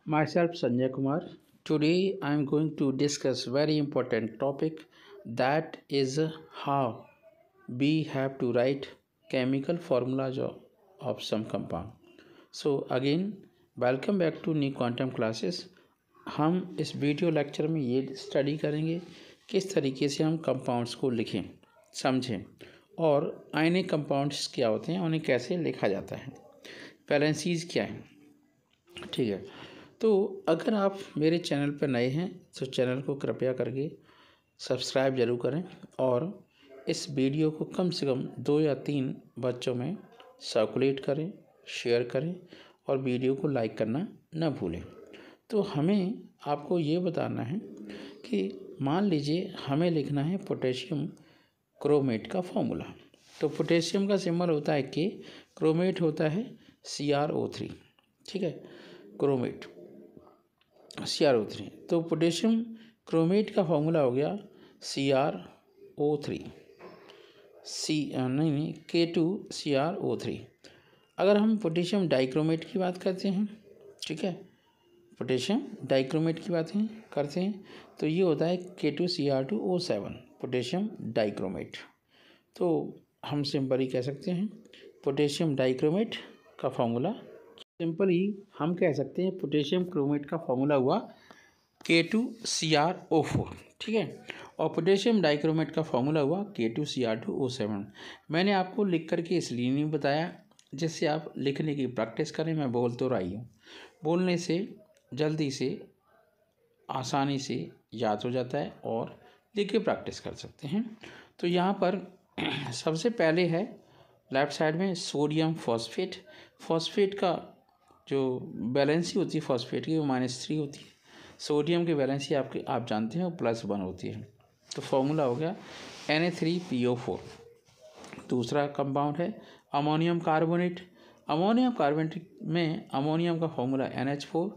Myself Sanjay Kumar. Today I am going to discuss very important topic, that is how we have to write chemical formulas of some compound. So again welcome back to new quantum classes. हम इस video lecture में ये study करेंगे किस तरीके से हम compounds को लिखें, समझें और आयनिक कंपाउंड्स क्या होते हैं, उन्हें कैसे लिखा जाता है, वैलेंसीज क्या हैं। ठीक है, तो अगर आप मेरे चैनल पर नए हैं तो चैनल को कृपया करके सब्सक्राइब जरूर करें और इस वीडियो को कम से कम 2 या 3 बच्चों में सर्कुलेट करें, शेयर करें और वीडियो को लाइक करना न भूलें। तो हमें आपको ये बताना है कि मान लीजिए हमें लिखना है पोटेशियम क्रोमेट का फॉर्मूला। तो पोटेशियम का सिंबल होता है के, क्रोमेट होता है CrO3। ठीक है, क्रोमेट CrO3। तो पोटेशियम क्रोमेट का फॉर्मूला हो गया CrO3 K2CrO3। अगर हम पोटेशियम डाइक्रोमेट की बात करते हैं, ठीक है, पोटेशियम डाइक्रोमेट की बात करते हैं तो ये होता है K2Cr2O7 पोटेशियम डाइक्रोमेट। तो हम सिंपल ही कह सकते हैं पोटेशियम डाइक्रोमेट का फॉर्मूला, सिंपल ही हम कह सकते हैं पोटेशियम क्रोमेट का फॉर्मूला हुआ K2Cr O4। ठीक है, और पोटेशियम डाइक्रोमेट का फॉर्मूला हुआ K2Cr2O7। मैंने आपको लिख करके इसलिए नहीं बताया जिससे आप लिखने की प्रैक्टिस करें। मैं बोल तो रही हूँ, बोलने से जल्दी से आसानी से याद हो जाता है और लिख के प्रैक्टिस कर सकते हैं। तो यहाँ पर सबसे पहले है लेफ्ट साइड में सोडियम फॉस्फेट। फॉस्फेट का जो बैलेंसी होती है फॉस्फेट की वो -3 होती है। सोडियम की बैलेंसी आप जानते हैं वो +1 होती है। तो फॉर्मूला हो गया Na3PO4। दूसरा कंपाउंड है अमोनियम कार्बोनेट। अमोनियम कार्बोनेट में अमोनियम का फॉर्मूला NH4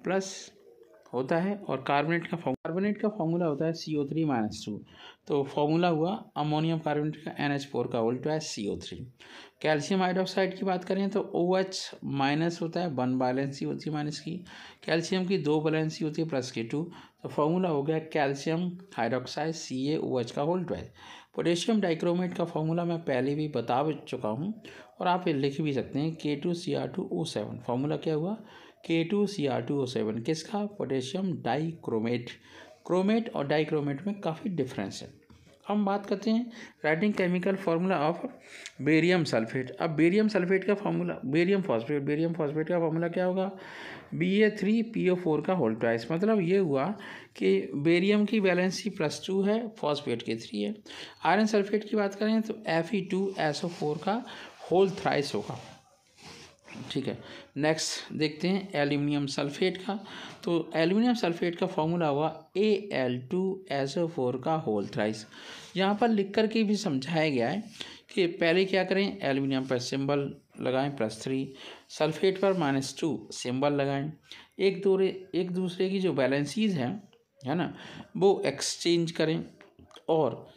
प्लस होता है और कार्बोनेट का फॉर्मूला होता है CO3-2। तो फॉर्मूला हुआ अमोनियम कार्बोनेट का NH4 का उल्टा है CO3। कैल्शियम हाइड्रोक्साइड की बात करें तो OH- होता है, 1 बैलेंसी होती है माइनस की। कैल्शियम की 2 बैलेंसी होती है प्लस की 2। तो फॉर्मूला हो गया कैल्शियम हाइड्रोक्साइड CaOH का होल 12। पोटेशियम डाइक्रोमेट का फॉर्मूला मैं पहले भी बता चुका हूँ और आप लिख भी सकते हैं K2Cr2O7। फॉर्मूला क्या हुआ K2Cr2O7 किसका, पोटेशियम डाइक्रोमेट। क्रोमेट और डाइक्रोमेट में काफ़ी डिफरेंस है। हम बात करते हैं writing chemical formula of barium sulphate. अब बेरियम सल्फेट का फार्मूला, बेरियम फॉस्फेट का फार्मूला क्या होगा Ba3PO4 का होल ट्वाइस। मतलब ये हुआ कि बेरियम की वैलेंसी +2 है, फॉस्फेट की 3 है। आयरन सल्फेट की बात करें तो Fe2SO4 का होल थ्राइस होगा। ठीक है, नेक्स्ट देखते हैं एल्यूमिनियम सल्फेट का। तो एल्यूमिनियम सल्फेट का फॉर्मूला हुआ Al2SO4 का होल थ्राइस। यहाँ पर लिख कर के भी समझाया गया है कि पहले क्या करें, एल्यूमिनियम पर सिंबल लगाएं +3, सल्फेट पर -2 सिंबल लगाएं। एक दूसरे की जो बैलेंसीज हैं है ना, वो एक्सचेंज करें और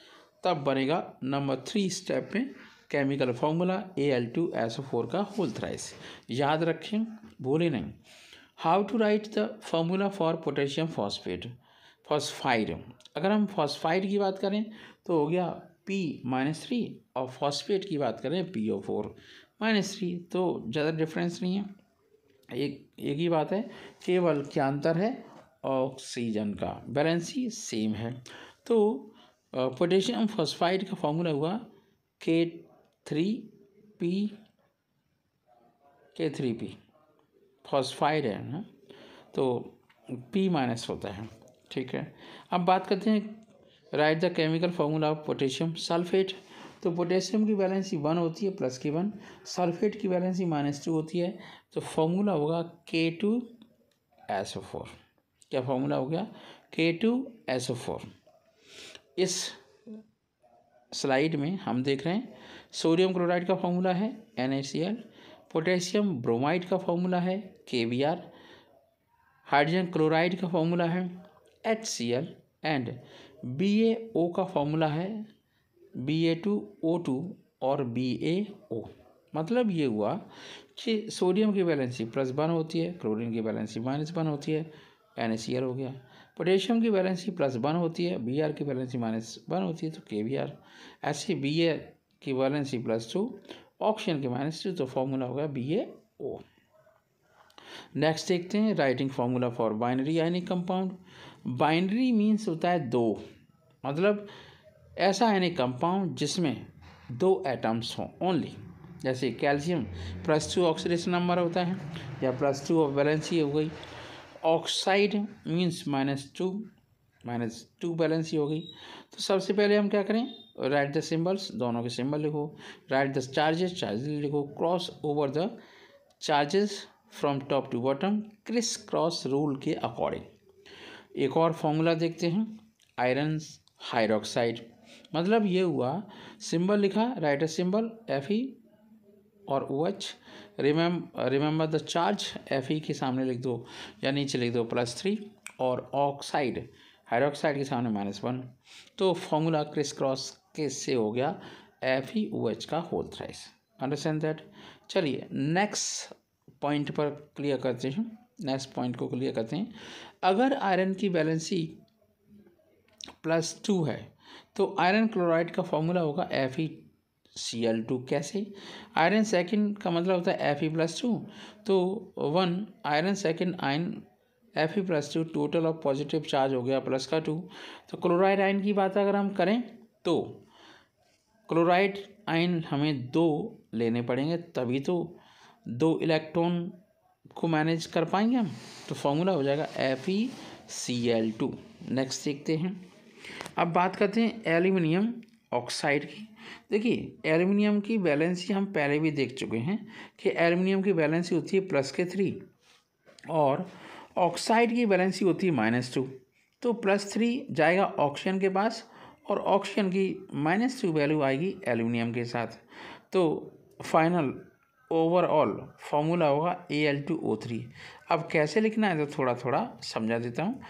तब बनेगा नंबर 3 स्टेप में केमिकल फार्मूला Al2SO4 का होल थ्राइस। याद रखें, भूलें नहीं। How to write the formula for potassium phosphide. अगर हम फॉस्फाइड की बात करें तो हो गया P-3 और फॉस्फेट की बात करें PO4-3। तो ज़्यादा डिफरेंस नहीं है, एक ही बात है, केवल क्या अंतर है, ऑक्सीजन का बैलेंसी सेम है। तो पोटेशियम फॉस्फाइड का फॉर्मूला हुआ K3P फॉस्फाइड है ना, तो P- होता है। ठीक है, अब बात करते हैं right the chemical formula of potassium sulphate. तो पोटेशियम की बैलेंसी 1 होती है +1, सल्फेट की बैलेंसी -2 होती है। तो फॉर्मूला होगा K2SO4। क्या फॉर्मूला हो गया K2SO4। इस स्लाइड में हम देख रहे हैं सोडियम क्लोराइड का फॉर्मूला है NaCl, पोटेशियम ब्रोमाइड का फॉर्मूला है KBr, हाइड्रोजन क्लोराइड का फॉर्मूला है HCl एंड BaO का फॉर्मूला है Ba2O2 और BaO। मतलब ये हुआ कि सोडियम की वैलेंसी +1 होती है, क्लोरीन की वैलेंसी -1 होती है, NaCl हो गया। पोटेशियम की वैलेंसी +1 होती है, Br की वैलेंसी -1 होती है तो KBr। ऐसे Ba की वैलेंसी +2, ऑक्सीजन की -2, तो फॉर्मूला हो गया BaO। नेक्स्ट देखते हैं writing formula for binary ionic compound. Binary means होता है दो, मतलब ऐसा आयनिक कंपाउंड जिसमें 2 एटम्स हों ओनली। जैसे कैल्शियम +2 ऑक्सीडेशन नंबर होता है या +2 ऑफ वैलेंसी हो गई। ऑक्साइड मीन्स -2 वैलेंसी हो गई। तो सबसे पहले हम क्या करें, राइट द सिंबल्स, दोनों के सिंबल लिखो। राइट द चार्जेस लिखो। Cross over the charges from top to bottom criss cross rule के अकॉर्डिंग। एक और फॉर्मूला देखते हैं, आयरन हाइड्रोक्साइड, मतलब ये हुआ सिंबल लिखा, राइट सिंबल Fe और OH। Remember the charge, Fe के सामने लिख दो या नीचे लिख दो +3 और ऑक्साइड हाइड्रोक्साइड के सामने -1। तो फॉर्मूला क्रिस क्रॉस किससे हो गया, FeOH का होल थ्राइस। Understand that. चलिए नेक्स्ट पॉइंट पर क्लियर करते हैं, नेक्स्ट पॉइंट को क्लियर करते हैं। अगर आयरन की वैलेंसी +2 है तो आयरन क्लोराइड का फॉर्मूला होगा FeCl2। कैसे, आयरन सेकंड का मतलब होता है Fe+2, तो 1 iron second ion Fe+2, total of positive charge हो गया +2। तो क्लोराइड आयन की बात अगर हम करें तो क्लोराइड आयन हमें 2 लेने पड़ेंगे, तभी तो 2 इलेक्ट्रॉन को मैनेज कर पाएंगे हम। तो फॉर्मूला हो जाएगा FeCl2। नेक्स्ट देखते हैं, अब बात करते हैं एल्यूमिनियम ऑक्साइड की। देखिए एल्यूमिनियम की वैलेंसी हम पहले भी देख चुके हैं कि एल्यूमिनियम की वैलेंसी होती है +3 और ऑक्साइड की वैलेंसी होती है -2। तो +3 जाएगा ऑक्सीजन के पास और ऑक्सीजन की -2 वैल्यू आएगी एल्यूमिनियम के साथ। तो फाइनल ओवरऑल फॉर्मूला होगा Al2O3। अब कैसे लिखना है तो थोड़ा थोड़ा समझा देता हूँ।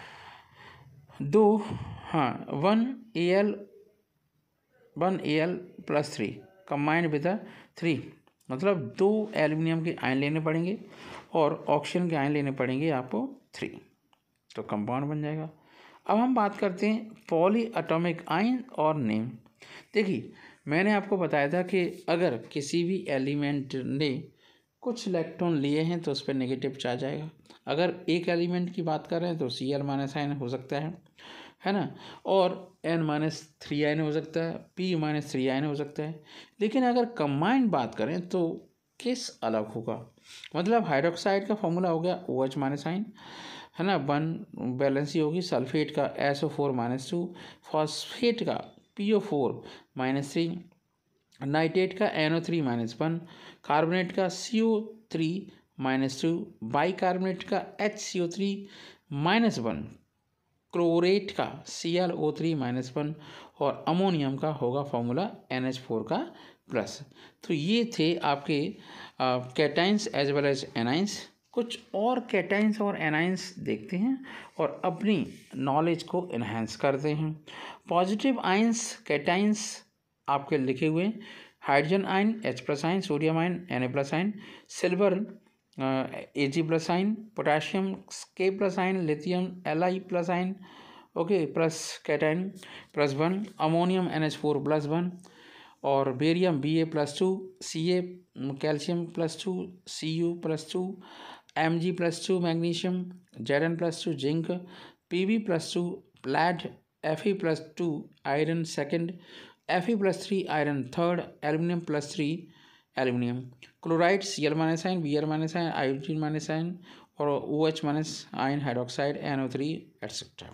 1Al+3 कंबाइंड विद 3, मतलब 2 एल्यूमिनियम के आयन लेने पड़ेंगे और ऑक्सीजन के आयन लेने पड़ेंगे आपको 3, तो कंपाउंड बन जाएगा। अब हम बात करते हैं पॉली एटॉमिक आयन और नेम। देखिए मैंने आपको बताया था कि अगर किसी भी एलिमेंट ने कुछ इलेक्ट्रॉन लिए हैं तो उस पर नेगेटिव चार्ज आएगा। अगर एक एलिमेंट की बात कर रहे हैं तो Cl- आयन हो सकता है ना, और N-3 आयन हो सकता है, P-3 आयन हो सकता है। लेकिन अगर कंबाइंड बात करें तो किस अलग होगा, मतलब हाइड्रोक्साइड का फॉर्मूला हो गया OH- आयन, है ना, 1 बैलेंसी होगी, सल्फेट का SO4-2, फॉस्फेट का PO4-3, नाइट्रेट का NO3-1, कार्बोनेट का CO3-2, बाइकार्बोनेट का HCO3-1, क्लोरेट का ClO3-1 और अमोनियम का होगा फॉर्मूला NH4 का प्लस। तो ये थे आपके cations as well as anions. कुछ और कैटाइंस और एनाइंस देखते हैं और अपनी नॉलेज को इन्हेंस करते हैं। पॉजिटिव आयंस कैटाइंस आपके लिखे हुए हैं, hydrogen ion H+ ion, sodium ion Na+ ion, silver Ag+ ion, potassium K+ ion, lithium Li+ ion, okay, plus cation +1, ammonium NH4+1 और barium Ba+2, Ca calcium +2, Cu+2, Mg+2 magnesium, Zn+2 zinc, Pb+2 Plaid, Fe+2 iron second, Fe+3 iron third, aluminium +3 aluminium, chloride Cl- ion, Br- ion, iodine- ion और OH- ion hydroxide NO3 etcetera.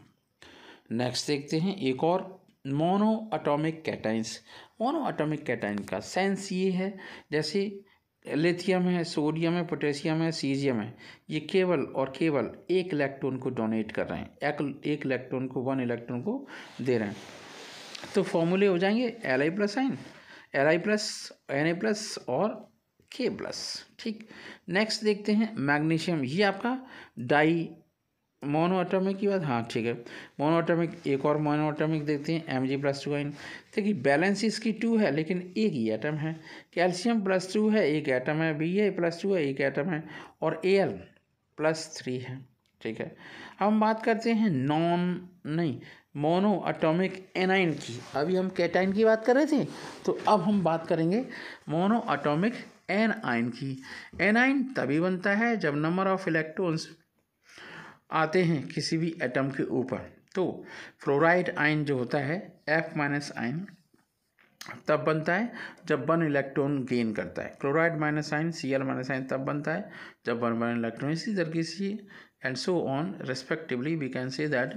Next देखते हैं एक और mono atomic cations. Mono atomic cation का sense ये है, जैसे lithium है, सोडियम है, पोटेशियम है, सीजियम है, ये केवल और केवल एक इलेक्ट्रॉन को डोनेट कर रहे हैं, एक इलेक्ट्रॉन को 1 इलेक्ट्रॉन को दे रहे हैं। तो फॉर्मूले हो जाएंगे Li+ आयन, Li+, Na+ और K+। ठीक, नेक्स्ट देखते हैं मैग्नीशियम। ये आपका डाई मोनो एटॉमिक की बात, हाँ ठीक है। मोनो एटॉमिक, एक और मोनो एटॉमिक देखते हैं, Mg+2 आइन। देखिए बैलेंस इसकी 2 है लेकिन एक ही एटम है। कैल्शियम +2 है, एक एटम है। Ba+2 है, एक एटम है। और Al+3 है, ठीक है। अब हम बात करते हैं मोनो एटॉमिक एनाइन की। अभी हम कैटाइन की बात कर रहे थे, तो अब हम बात करेंगे मोनो एटॉमिक एनाइन की। एनाइन तभी बनता है जब नंबर ऑफ इलेक्ट्रॉन्स आते हैं किसी भी एटम के ऊपर। तो फ्लोराइड आयन जो होता है F- आयन तब बनता है जब 1 इलेक्ट्रॉन गेन करता है। Chloride minus ion Cl- ion तब बनता है जब 1 इलेक्ट्रॉन, इसी तरीके से and so on respectively we can say that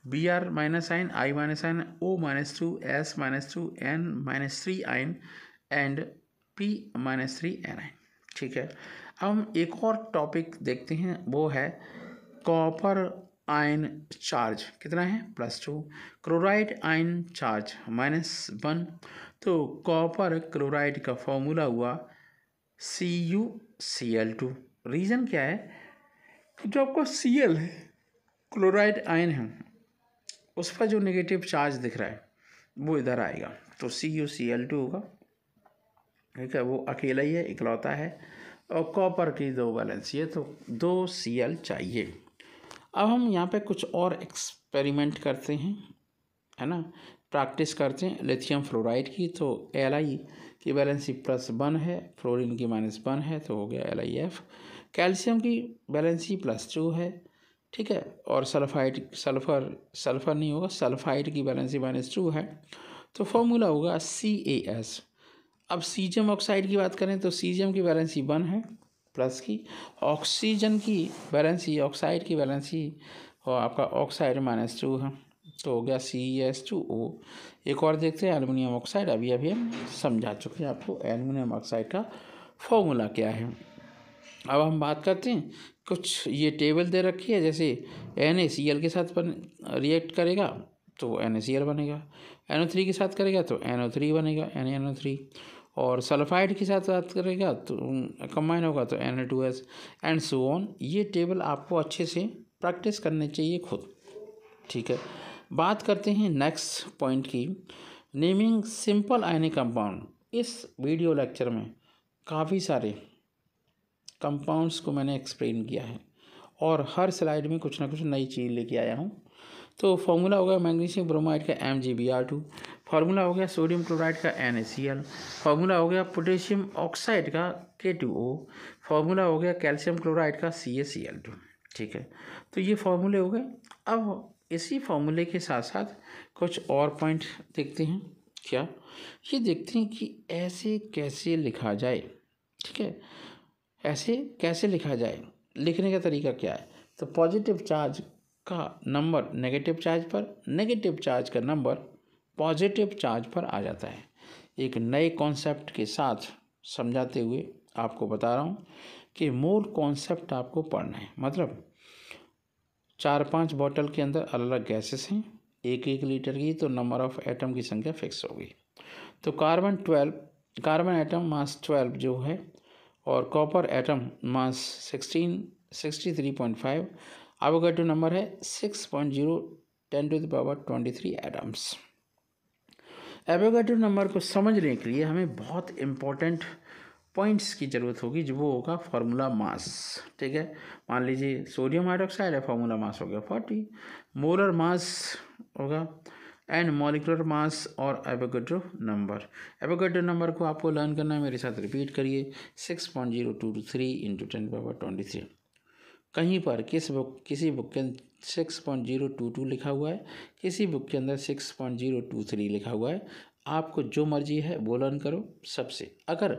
Br- ion, I- ion, O-2, S-2, N-3 ion and P-3 anion, ठीक है। अब हम एक और टॉपिक देखते हैं, वो है कॉपर आयन चार्ज कितना है +2, क्लोराइड आयन चार्ज -1। तो कॉपर क्लोराइड का फॉर्मूला हुआ CuCl2। रीज़न क्या है कि जो आपको Cl है, क्लोराइड आयन है, उस पर जो नेगेटिव चार्ज दिख रहा है वो इधर आएगा, तो CuCl2 होगा, ठीक है। वो अकेला ही है, इकलौता है, और कॉपर की 2 वैलेंसी है, तो 2 Cl चाहिए। अब हम यहाँ पे कुछ और एक्सपेरिमेंट करते हैं, है ना, प्रैक्टिस करते हैं लिथियम फ्लोराइड की। तो Li की वैलेंसी +1 है, फ्लोरीन की -1 है, तो हो गया LiF। कैल्शियम की वैलेंसी +2 है, ठीक है। और सल्फर नहीं होगा, सल्फाइड की वैलेंसी -2 है, तो फॉर्मूला होगा CaS। अब सीजियम ऑक्साइड की बात करें तो सीजियम की वैलेंसी 1 है प्लस की, ऑक्सीजन की वैलेंसी, ऑक्साइड की वैलेंसी और आपका ऑक्साइड -2 है, तो हो गया CH2O। एक और देखते हैं एल्युमिनियम ऑक्साइड, अभी हम समझा चुके हैं आपको एल्युमिनियम ऑक्साइड का फॉर्मूला क्या है। अब हम बात करते हैं, कुछ ये टेबल दे रखी है, जैसे NaCl के साथ रिएक्ट करेगा तो NaCl बनेगा, NO3 के साथ करेगा तो NO3 बनेगा, NaNO3, और सल्फाइड के साथ बात करेगा तो कंबाइन होगा तो Na2S एंड सो ऑन। ये टेबल आपको अच्छे से प्रैक्टिस करनी चाहिए खुद, ठीक है। बात करते हैं नेक्स्ट पॉइंट की, नेमिंग सिंपल आयनिक कंपाउंड। इस वीडियो लेक्चर में काफ़ी सारे कंपाउंड्स को मैंने एक्सप्लेन किया है और हर स्लाइड में कुछ ना कुछ नई चीज़ लेके आया हूँ। तो फॉर्मूला हो गया मैग्नीशियम ब्रोमाइड का MgBr2, फार्मूला हो गया सोडियम क्लोराइड का NaCl, फार्मूला हो गया पोटेशियम ऑक्साइड का K2O, फार्मूला हो गया कैल्शियम क्लोराइड का CaCl2, ठीक है। तो ये फार्मूले हो गए। अब इसी फार्मूले के साथ साथ कुछ और पॉइंट देखते हैं, क्या ये देखते हैं कि ऐसे कैसे लिखा जाए, ठीक है। ऐसे कैसे लिखा जाए, लिखने का तरीका क्या है, तो पॉजिटिव चार्ज का नंबर नेगेटिव चार्ज पर, नेगेटिव चार्ज का नंबर पॉजिटिव चार्ज पर आ जाता है। एक नए कॉन्सेप्ट के साथ समझाते हुए आपको बता रहा हूँ कि मोल कॉन्सेप्ट आपको पढ़ना है, मतलब 4-5 बॉटल के अंदर अलग अलग गैसेस हैं, 1-1 लीटर की, तो नंबर ऑफ एटम की संख्या फिक्स होगी। तो कार्बन एटम मास 12 जो है, और कॉपर एटम मास 63.5, एवोगाड्रो नंबर है 6.0 10⁻23 एटम्स। एवोगाड्रो नंबर को समझने के लिए हमें बहुत इम्पोर्टेंट पॉइंट्स की ज़रूरत होगी, जो वो होगा फार्मूला मास, ठीक है। मान लीजिए सोडियम हाइड्रोक्साइड है, फार्मूला मास हो गया 40, मोलर मास होगा एंड मॉलिक्यूलर मास और एवोगाड्रो नंबर। एवोगाड्रो नंबर को आपको लर्न करना है, मेरे साथ रिपीट करिए, 6.023 × 10⁻23। कहीं पर किसी बुक के 6.022 लिखा हुआ है, किसी बुक के अंदर 6.023 लिखा हुआ है, आपको जो मर्जी है वो लर्न करो सबसे। अगर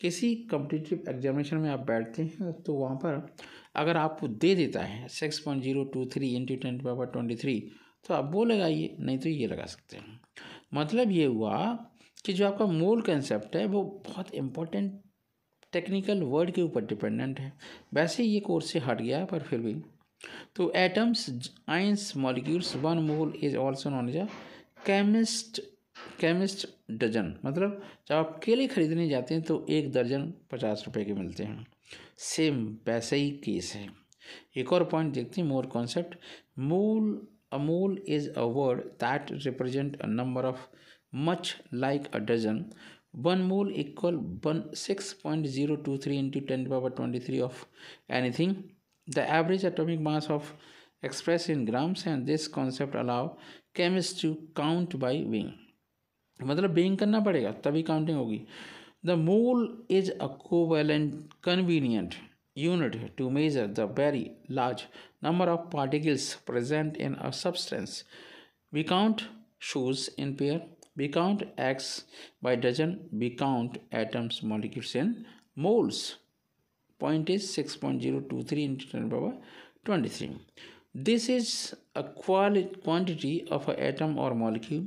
किसी कॉम्पिटिटिव एग्जामिनेशन में आप बैठते हैं तो वहाँ पर अगर आपको दे देता है 6.023 × 10⁻23, तो आप वो लगाइए, नहीं तो ये लगा सकते हैं। मतलब ये हुआ कि जो आपका मोल कंसेप्ट है वो बहुत इम्पोर्टेंट टेक्निकल वर्ड के ऊपर डिपेंडेंट है। वैसे ये कोर्स से हट गया है पर फिर भी। तो atoms, ions, molecules, 1 mole is also known as a chemist dozen. मतलब जब आप केले खरीदने जाते हैं तो 1 दर्जन 50 रुपए के मिलते हैं, सेम वैसे ही केस है। एक और पॉइंट देखते हैं, मोर कॉन्सेप्ट। मूल, a mole is a word that represent a number of much like a dozen. One mole equal 6.023 into 10 to the power 23 of anything. The average atomic mass of expressed in grams, and this concept allow chemists to count by weighing. मतलब being करना पड़ेगा तभी counting होगी। The mole is a covalent convenient unit to measure the very large number of particles present in a substance. We count shoes in pair, we count eggs by dozen, we count atoms, molecules in moles. Point is 6.023 into 10 power 23. This is a quantity of an atom or molecule.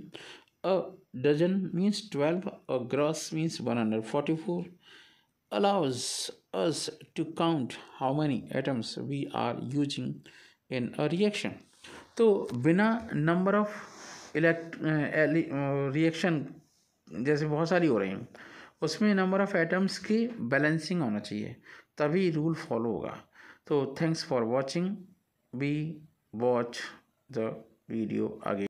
A dozen means 12, a gross means 144. Allows us to count how many atoms we are using in a reaction. तो बिना number of reaction जैसे बहुत सारी हो रही हैं उसमें number of atoms की बैलेंसिंग होना चाहिए, तभी रूल फॉलो होगा। तो thanks for watching, we watch the video आगे।